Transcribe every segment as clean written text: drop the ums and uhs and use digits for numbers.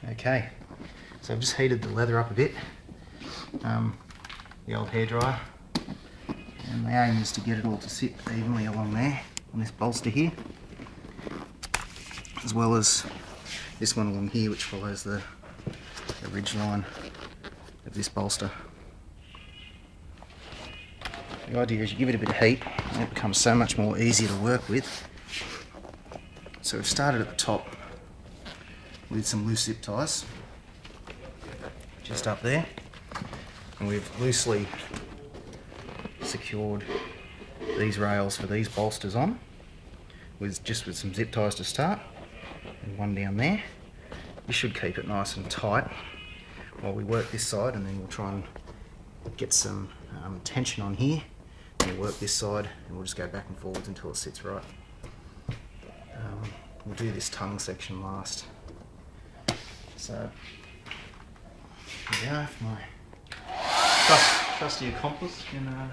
Okay, so I've just heated the leather up a bit, the old hairdryer, and the aim is to get it all to sit evenly along there on this bolster here, as well as this one along here which follows the ridge line of this bolster. The idea is you give it a bit of heat and it becomes so much more easier to work with. So we've started at the top with some loose zip ties just up there, and we've loosely secured these rails for these bolsters on with some zip ties to start, and one down there. This should keep it nice and tight while we work this side, and then we'll try and get some tension on here. We'll work this side and we'll just go back and forwards until it sits right. We'll do this tongue section last. So, here we go, my trusty accomplice can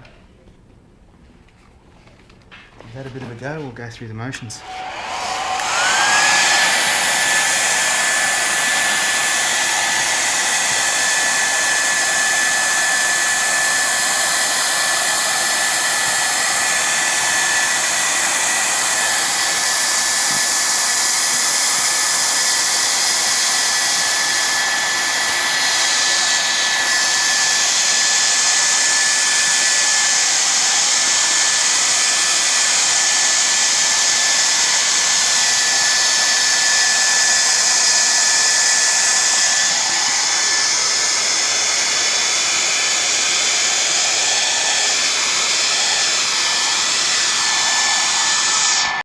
give that a bit of a go. We'll go through the motions.